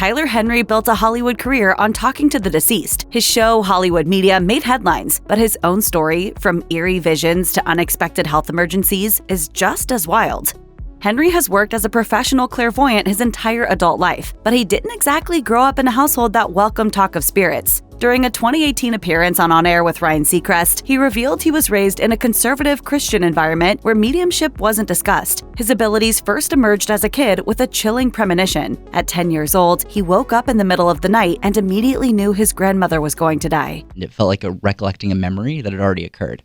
Tyler Henry built a Hollywood career on talking to the deceased. His show, Hollywood Media, made headlines, but his own story, from eerie visions to unexpected health emergencies, is just as wild. Henry has worked as a professional clairvoyant his entire adult life, but he didn't exactly grow up in a household that welcomed talk of spirits. During a 2018 appearance on Air with Ryan Seacrest, he revealed he was raised in a conservative Christian environment where mediumship wasn't discussed. His abilities first emerged as a kid with a chilling premonition. At 10 years old, he woke up in the middle of the night and immediately knew his grandmother was going to die. It felt like recollecting a memory that had already occurred.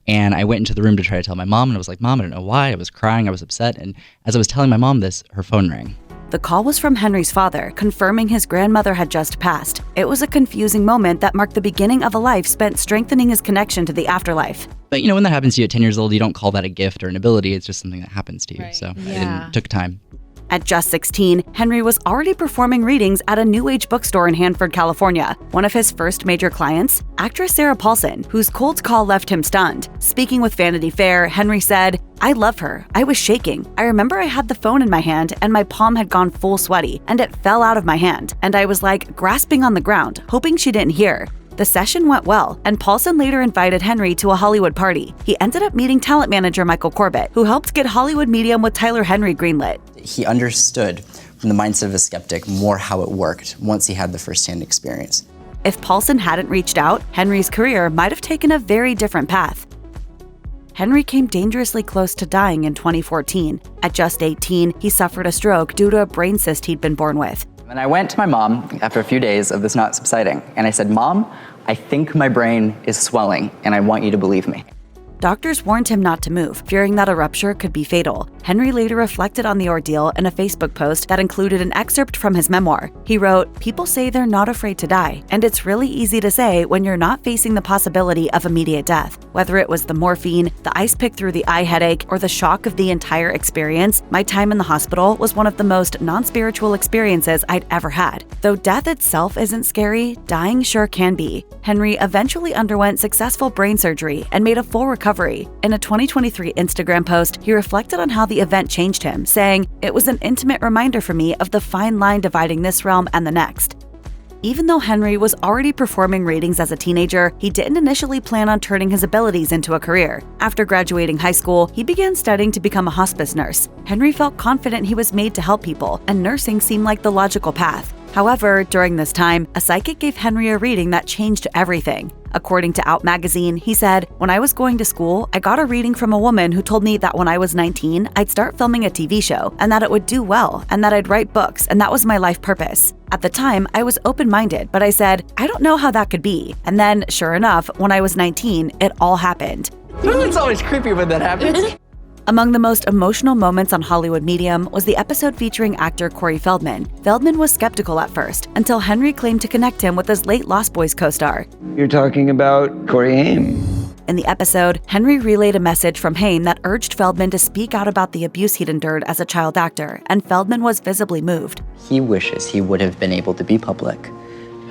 And I went into the room to try to tell my mom, and I was like, "Mom, I don't know why." I was crying, I was upset. And as I was telling my mom this, her phone rang. The call was from Henry's father, confirming his grandmother had just passed. It was a confusing moment that marked the beginning of a life spent strengthening his connection to the afterlife. But when that happens to you at 10 years old, you don't call that a gift or an ability. It's just something that happens to you. Right. So it took time. At just 16, Henry was already performing readings at a New Age bookstore in Hanford, California. One of his first major clients, actress Sarah Paulson, whose cold call left him stunned. Speaking with Vanity Fair, Henry said, "I love her. I was shaking. I remember I had the phone in my hand and my palm had gone full sweaty and it fell out of my hand. And I was like grasping on the ground, hoping she didn't hear." The session went well, and Paulson later invited Henry to a Hollywood party. He ended up meeting talent manager Michael Corbett, who helped get Hollywood Medium with Tyler Henry greenlit. He understood from the mindset of a skeptic more how it worked once he had the firsthand experience. If Paulson hadn't reached out, Henry's career might have taken a very different path. Henry came dangerously close to dying in 2014. At just 18, he suffered a stroke due to a brain cyst he'd been born with. And I went to my mom after a few days of this not subsiding, and I said, "Mom, I think my brain is swelling, and I want you to believe me." Doctors warned him not to move, fearing that a rupture could be fatal. Henry later reflected on the ordeal in a Facebook post that included an excerpt from his memoir. He wrote, "People say they're not afraid to die, and it's really easy to say when you're not facing the possibility of immediate death. Whether it was the morphine, the ice pick through the eye headache, or the shock of the entire experience, my time in the hospital was one of the most non-spiritual experiences I'd ever had. Though death itself isn't scary, dying sure can be." Henry eventually underwent successful brain surgery and made a full recovery. In a 2023 Instagram post, he reflected on how the event changed him, saying, "It was an intimate reminder for me of the fine line dividing this realm and the next." Even though Henry was already performing readings as a teenager, he didn't initially plan on turning his abilities into a career. After graduating high school, he began studying to become a hospice nurse. Henry felt confident he was made to help people, and nursing seemed like the logical path. However, during this time, a psychic gave Henry a reading that changed everything. According to Out magazine, he said, "When I was going to school, I got a reading from a woman who told me that when I was 19, I'd start filming a TV show, and that it would do well, and that I'd write books, and that was my life purpose. At the time, I was open-minded, but I said, I don't know how that could be. And then, sure enough, when I was 19, it all happened." It's always creepy when that happens. Among the most emotional moments on Hollywood Medium was the episode featuring actor Corey Feldman. Feldman was skeptical at first, until Henry claimed to connect him with his late Lost Boys co-star. You're talking about Corey Haim. In the episode, Henry relayed a message from Haim that urged Feldman to speak out about the abuse he'd endured as a child actor, and Feldman was visibly moved. He wishes he would have been able to be public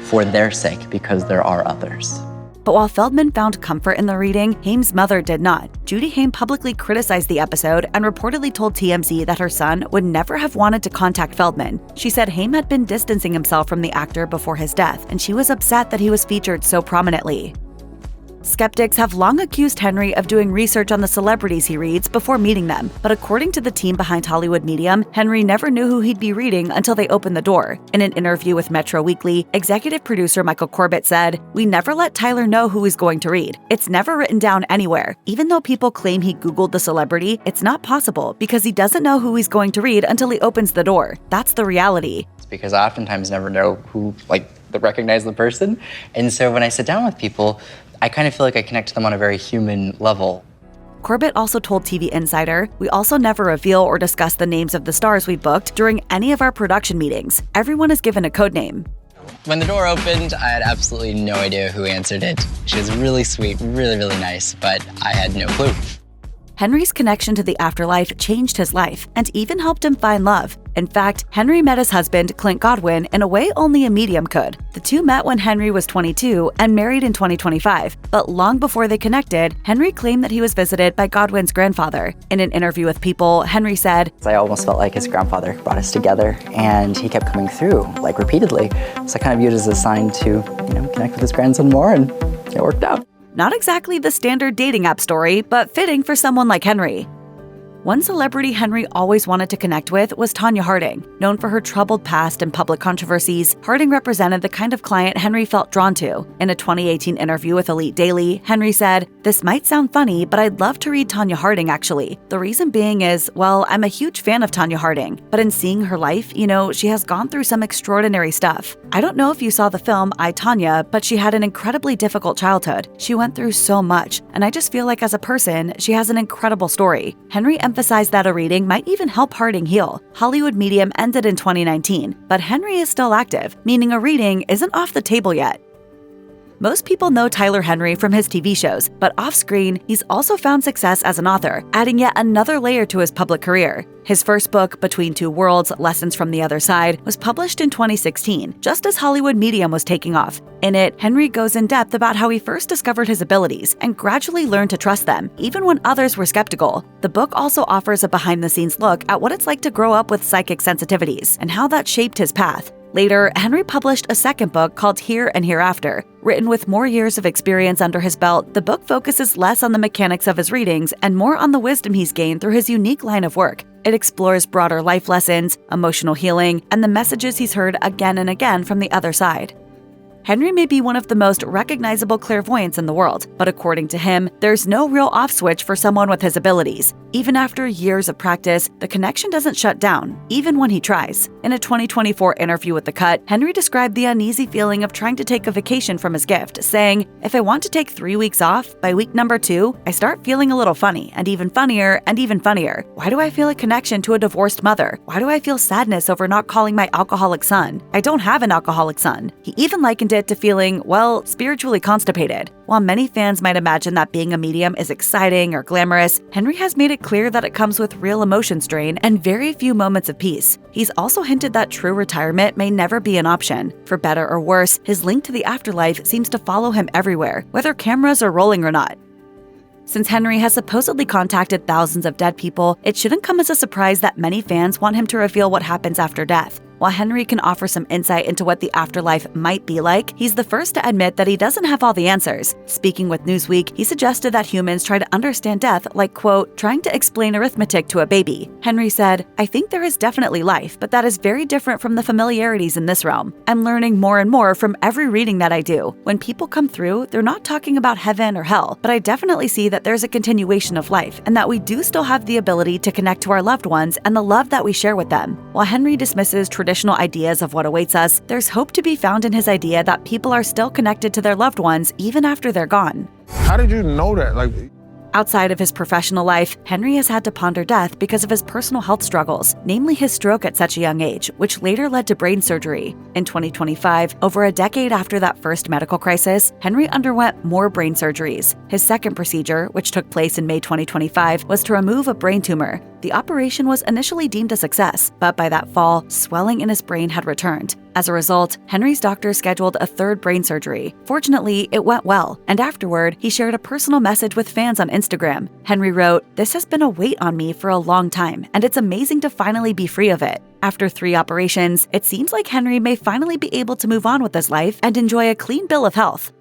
for their sake, because there are others. But while Feldman found comfort in the reading, Haim's mother did not. Judy Haim publicly criticized the episode and reportedly told TMZ that her son would never have wanted to contact Feldman. She said Haim had been distancing himself from the actor before his death, and she was upset that he was featured so prominently. Skeptics have long accused Henry of doing research on the celebrities he reads before meeting them, but according to the team behind Hollywood Medium, Henry never knew who he'd be reading until they opened the door. In an interview with Metro Weekly, executive producer Michael Corbett said, "We never let Tyler know who he's going to read. It's never written down anywhere. Even though people claim he Googled the celebrity, it's not possible because he doesn't know who he's going to read until he opens the door. That's the reality." It's because I oftentimes never know who, recognize the person. And so when I sit down with people, I kind of feel like I connect to them on a very human level. Corbett also told TV Insider, "We also never reveal or discuss the names of the stars we booked during any of our production meetings. Everyone is given a code name." When the door opened, I had absolutely no idea who answered it. She was really sweet, really, really nice, but I had no clue. Henry's connection to the afterlife changed his life and even helped him find love. In fact, Henry met his husband, Clint Godwin, in a way only a medium could. The two met when Henry was 22 and married in 2025, but long before they connected, Henry claimed that he was visited by Godwin's grandfather. In an interview with People, Henry said, I almost felt like his grandfather brought us together, and he kept coming through, like repeatedly. So I kind of viewed it as a sign to, connect with his grandson more, and it worked out. Not exactly the standard dating app story, but fitting for someone like Henry. One celebrity Henry always wanted to connect with was Tonya Harding. Known for her troubled past and public controversies, Harding represented the kind of client Henry felt drawn to. In a 2018 interview with Elite Daily, Henry said, "This might sound funny, but I'd love to read Tonya Harding actually. The reason being is, well, I'm a huge fan of Tonya Harding, but in seeing her life, she has gone through some extraordinary stuff. I don't know if you saw the film I, Tonya, but she had an incredibly difficult childhood. She went through so much, and I just feel like as a person, she has an incredible story." Henry emphasized that a reading might even help Harding heal. Hollywood Medium ended in 2019, but Henry is still active, meaning a reading isn't off the table yet. Most people know Tyler Henry from his TV shows, but off-screen, he's also found success as an author, adding yet another layer to his public career. His first book, Between Two Worlds: Lessons from the Other Side, was published in 2016, just as Hollywood Medium was taking off. In it, Henry goes in depth about how he first discovered his abilities and gradually learned to trust them, even when others were skeptical. The book also offers a behind-the-scenes look at what it's like to grow up with psychic sensitivities and how that shaped his path. Later, Henry published a second book called Here and Hereafter. Written with more years of experience under his belt, the book focuses less on the mechanics of his readings and more on the wisdom he's gained through his unique line of work. It explores broader life lessons, emotional healing, and the messages he's heard again and again from the other side. Henry may be one of the most recognizable clairvoyants in the world, but according to him, there's no real off switch for someone with his abilities. Even after years of practice, the connection doesn't shut down, even when he tries. In a 2024 interview with The Cut, Henry described the uneasy feeling of trying to take a vacation from his gift, saying, "If I want to take 3 weeks off, by week number 2, I start feeling a little funny, and even funnier, and even funnier. Why do I feel a connection to a divorced mother? Why do I feel sadness over not calling my alcoholic son? I don't have an alcoholic son." He even likened it to feeling, well, spiritually constipated. While many fans might imagine that being a medium is exciting or glamorous, Henry has made it clear that it comes with real emotion strain and very few moments of peace. He's also hinted that true retirement may never be an option. For better or worse, his link to the afterlife seems to follow him everywhere, whether cameras are rolling or not. Since Henry has supposedly contacted thousands of dead people, it shouldn't come as a surprise that many fans want him to reveal what happens after death. While Henry can offer some insight into what the afterlife might be like, he's the first to admit that he doesn't have all the answers. Speaking with Newsweek, he suggested that humans try to understand death like, quote, trying to explain arithmetic to a baby. Henry said, "I think there is definitely life, but that is very different from the familiarities in this realm. I'm learning more and more from every reading that I do. When people come through, they're not talking about heaven or hell, but I definitely see that there's a continuation of life and that we do still have the ability to connect to our loved ones and the love that we share with them." While Henry dismisses traditional ideas of what awaits us, there's hope to be found in his idea that people are still connected to their loved ones even after they're gone. How did you know that? Outside of his professional life, Henry has had to ponder death because of his personal health struggles, namely his stroke at such a young age, which later led to brain surgery. In 2025, over a decade after that first medical crisis, Henry underwent more brain surgeries. His second procedure, which took place in May 2025, was to remove a brain tumor. The operation was initially deemed a success, but by that fall, swelling in his brain had returned. As a result, Henry's doctor scheduled a third brain surgery. Fortunately, it went well, and afterward, he shared a personal message with fans on Instagram. Henry wrote, "This has been a weight on me for a long time, and it's amazing to finally be free of it." After 3 operations, it seems like Henry may finally be able to move on with his life and enjoy a clean bill of health.